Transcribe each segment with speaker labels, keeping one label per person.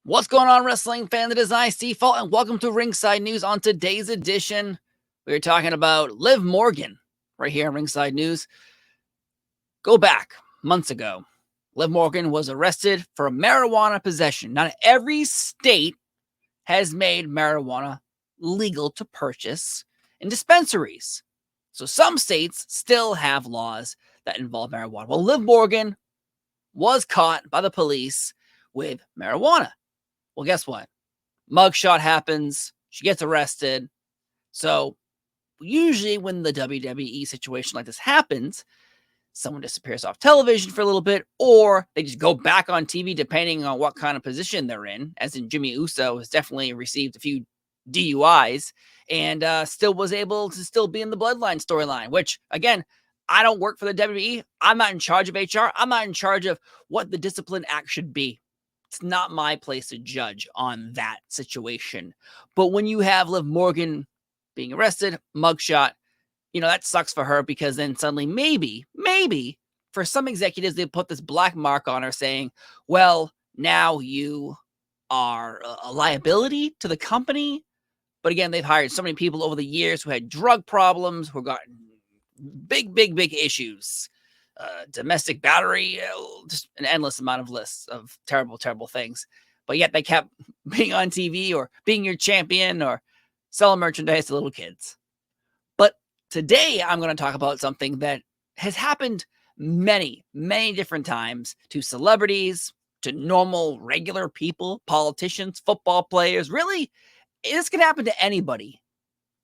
Speaker 1: What's going on, wrestling fan? That is I, Default, and welcome to Ringside News. On today's edition, we're talking about Liv Morgan right here on Ringside News. Go back months ago. Liv Morgan was arrested for marijuana possession. Not every state has made marijuana legal to purchase in dispensaries. So some states still have laws that involve marijuana. Well, Liv Morgan was caught by the police with marijuana. Well, guess what? Mugshot happens. She gets arrested. So usually when the WWE situation like this happens, someone disappears off television for a little bit, or they just go back on TV depending on what kind of position they're in. As in Jimmy Uso has definitely received a few DUIs and still was able to still be in the Bloodline storyline, which, again, I don't work for the WWE. I'm not in charge of HR. I'm not in charge of what the discipline act should be. It's not my place to judge on that situation. But when you have Liv Morgan being arrested, mugshot, that sucks for her, because then suddenly maybe for some executives, they put this black mark on her saying, well, now you are a liability to the company. But again, they've hired so many people over the years who had drug problems, who got big issues. Domestic battery, just an endless amount of lists of terrible things. But yet they kept being on TV or being your champion or selling merchandise to little kids. But today I'm going to talk about something that has happened many different times to celebrities, to normal, regular people, politicians, football players. Really, this can happen to anybody.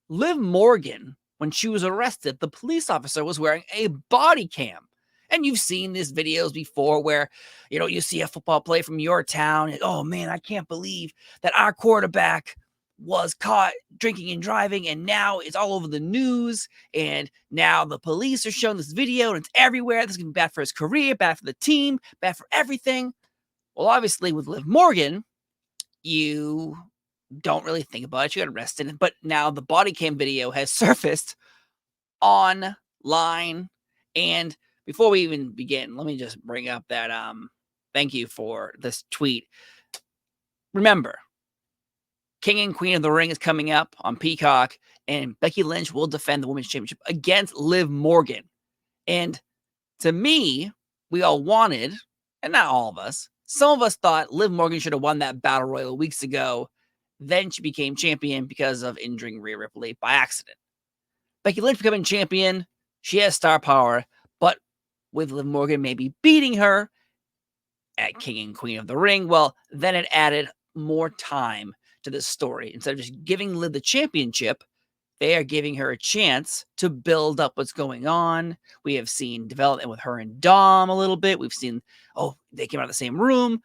Speaker 1: Liv Morgan, when she was arrested, the police officer was wearing a body cam. And you've seen these videos before where, you see a football player from your town, and, oh man, I can't believe that our quarterback was caught drinking and driving, and now it's all over the news, and now the police are showing this video, and it's everywhere. This is going to be bad for his career, bad for the team, bad for everything. Well, obviously, with Liv Morgan, you don't really think about it. She got arrested, but now the body cam video has surfaced online. And before we even begin, let me just bring up that thank you for this tweet. Remember, King and Queen of the Ring is coming up on Peacock, and Becky Lynch will defend the Women's Championship against Liv Morgan. And to me, we all wanted, and not all of us, some of us thought Liv Morgan should have won that Battle Royal weeks ago. Then she became champion because of injuring Rhea Ripley by accident. Becky Lynch becoming champion, she has star power, but with Liv Morgan maybe beating her at King and Queen of the Ring, well, then it added more time to this story. Instead of just giving Liv the championship, they are giving her a chance to build up what's going on. We have seen development with her and Dom a little bit. We've seen, they came out of the same room.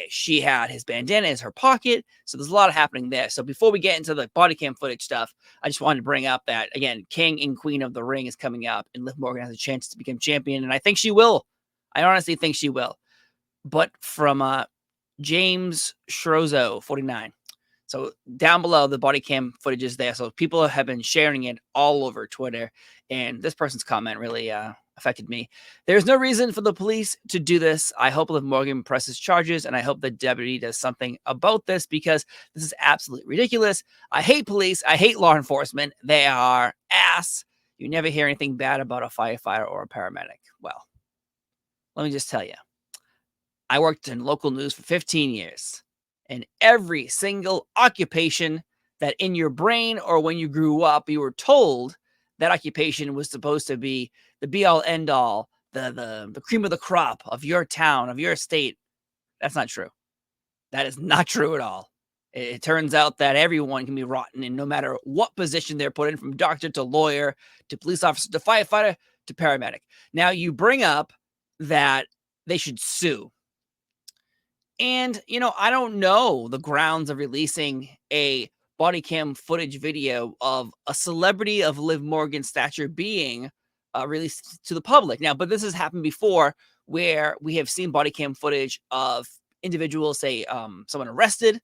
Speaker 1: She had his bandana as her pocket. So there's a lot of happening there. So before we get into the body cam footage stuff, I just wanted to bring up that, again, King and Queen of the Ring is coming up, and Liv Morgan has a chance to become champion. And I think she will. I honestly think she will. But from James Schrozo, 49. So down below, the body cam footage is there. So people have been sharing it all over Twitter. And this person's comment really affected me. There's no reason for the police to do this. I hope Liv Morgan presses charges, and I hope the WWE does something about this, because this is absolutely ridiculous. I hate police. I hate law enforcement. They are ass. You never hear anything bad about a firefighter or a paramedic. Well, let me just tell you. I worked in local news for 15 years. And every single occupation that in your brain or when you grew up, you were told that occupation was supposed to be the be-all, end-all, the cream of the crop of your town, of your state. That's not true. That is not true at all. It turns out that everyone can be rotten in no matter what position they're put in, from doctor to lawyer to police officer to firefighter to paramedic. Now, you bring up that they should sue. And, I don't know the grounds of releasing a body cam footage video of a celebrity of Liv Morgan's stature being released to the public. Now, but this has happened before, where we have seen body cam footage of individuals, say, someone arrested,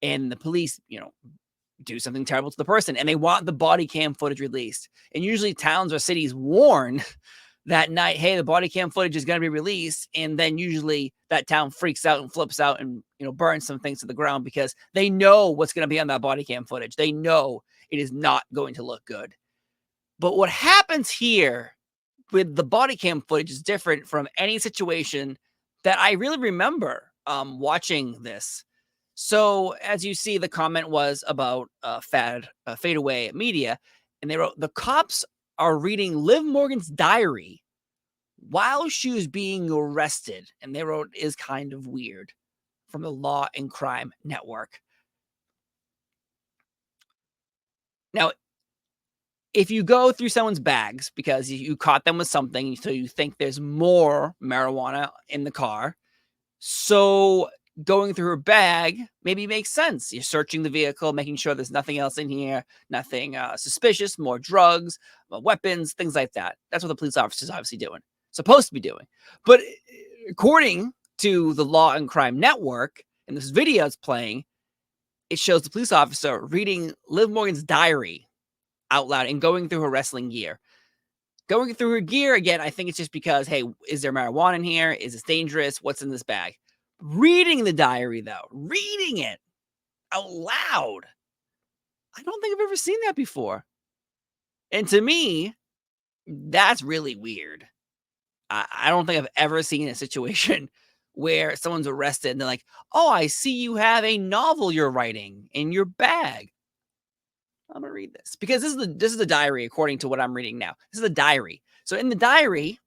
Speaker 1: and the police, do something terrible to the person, and they want the body cam footage released. And usually towns or cities warn that night, hey, the body cam footage is going to be released. And then usually that town freaks out and flips out and, burns some things to the ground because they know what's going to be on that body cam footage. They know it is not going to look good. But what happens here with the body cam footage is different from any situation that I really remember watching this. So as you see, the comment was about Fadeaway Media, and they wrote, the cops are reading Liv Morgan's diary while she was being arrested. And they wrote, is kind of weird, from the Law and Crime Network. Now, if you go through someone's bags because you caught them with something, so you think there's more marijuana in the car, so going through her bag maybe makes sense. You're searching the vehicle, making sure there's nothing else in here, nothing suspicious, more drugs, weapons, things like that. That's what the police officer's obviously doing, supposed to be doing. But according to the Law and Crime Network, and this video is playing, it shows the police officer reading Liv Morgan's diary out loud and going through her wrestling gear. Going through her gear, again, I think it's just because, hey, is there marijuana in here? Is this dangerous? What's in this bag? Reading the diary, though, reading it out loud, I don't think I've ever seen that before. And to me, that's really weird. I don't think I've ever seen a situation where someone's arrested and they're like, oh, I see you have a novel you're writing in your bag. I'm gonna read this because this is the diary according to what I'm reading now. This is the diary. So in the diary,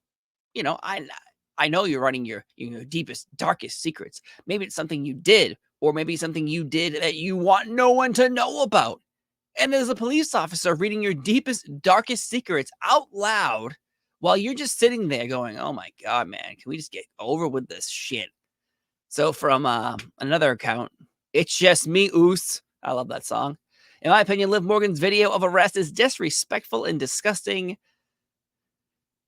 Speaker 1: I know you're writing your deepest, darkest secrets. Maybe it's something you did, or maybe something you did that you want no one to know about. And there's a police officer reading your deepest, darkest secrets out loud while you're just sitting there going, oh my God, man, can we just get over with this shit? So from another account, it's just me, Oos. I love that song. In my opinion, Liv Morgan's video of arrest is disrespectful and disgusting.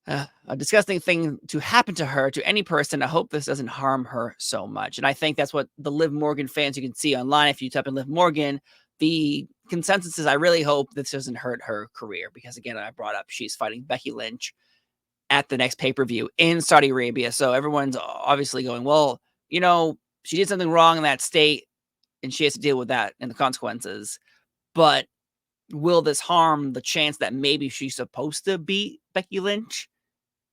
Speaker 1: A disgusting thing to happen to her, to any person. I hope this doesn't harm her so much. And I think that's what the Liv Morgan fans, you can see online, if you type in Liv Morgan, the consensus is I really hope this doesn't hurt her career. Because again, I brought up she's fighting Becky Lynch at the next pay-per-view in Saudi Arabia. So everyone's obviously going, well, she did something wrong in that state and she has to deal with that and the consequences. But will this harm the chance that maybe she's supposed to beat Becky Lynch?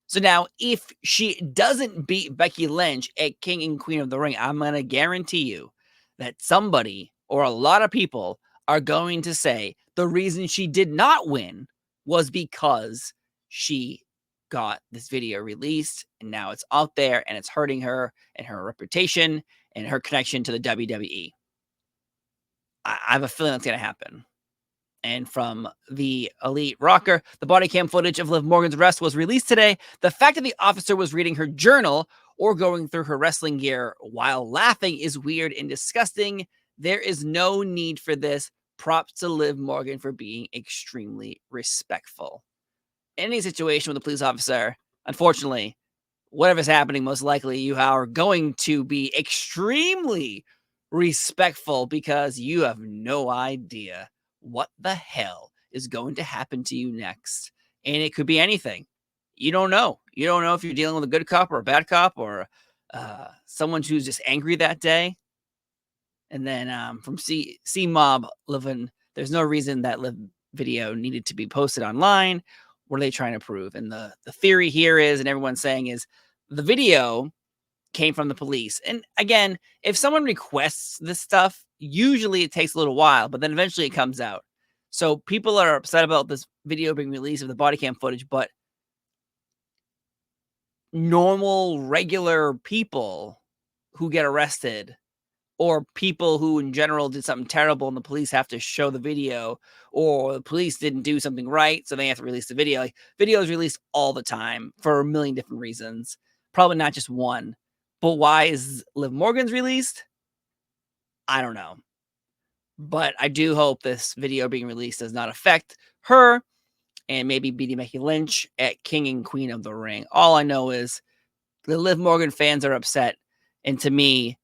Speaker 1: So now, if she doesn't beat Becky Lynch at King and Queen of the Ring, I'm going to guarantee you that somebody or a lot of people are going to say the reason she did not win was because she got this video released and now it's out there and it's hurting her and her reputation and her connection to the WWE. I have a feeling that's going to happen. And from the Elite Rocker, the body cam footage of Liv Morgan's arrest was released today. The fact that the officer was reading her journal or going through her wrestling gear while laughing is weird and disgusting. There is no need for this. Props to Liv Morgan for being extremely respectful. In any situation with a police officer, unfortunately, whatever's happening, most likely you are going to be extremely respectful because you have no idea what the hell is going to happen to you next. And it could be anything. You don't know. You don't know if you're dealing with a good cop or a bad cop or someone who's just angry that day. And then from C Mob living, there's no reason that Liv video needed to be posted online. What are they trying to prove? And the theory here is, and everyone's saying is, the video came from the police. And again, if someone requests this stuff, usually it takes a little while, but then eventually it comes out. So people are upset about this video being released of the body cam footage, but normal, regular people who get arrested or people who in general did something terrible and the police have to show the video, or the police didn't do something right, so they have to release the video. Like, video is released all the time for a million different reasons. Probably not just one. But why is Liv Morgan's released? I don't know. But I do hope this video being released does not affect her and maybe beating Becky Lynch at King and Queen of the Ring. All I know is the Liv Morgan fans are upset. And to me,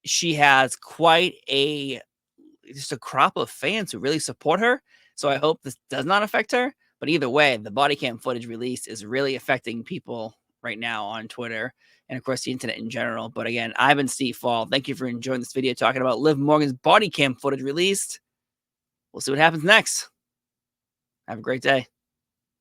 Speaker 1: she has quite just a crop of fans who really support her. So I hope this does not affect her. But either way, the body cam footage released is really affecting people right now on Twitter and, of course, the internet in general. But again, I've been Steve Fall. Thank you for enjoying this video talking about Liv Morgan's body cam footage released. We'll see what happens next. Have a great day.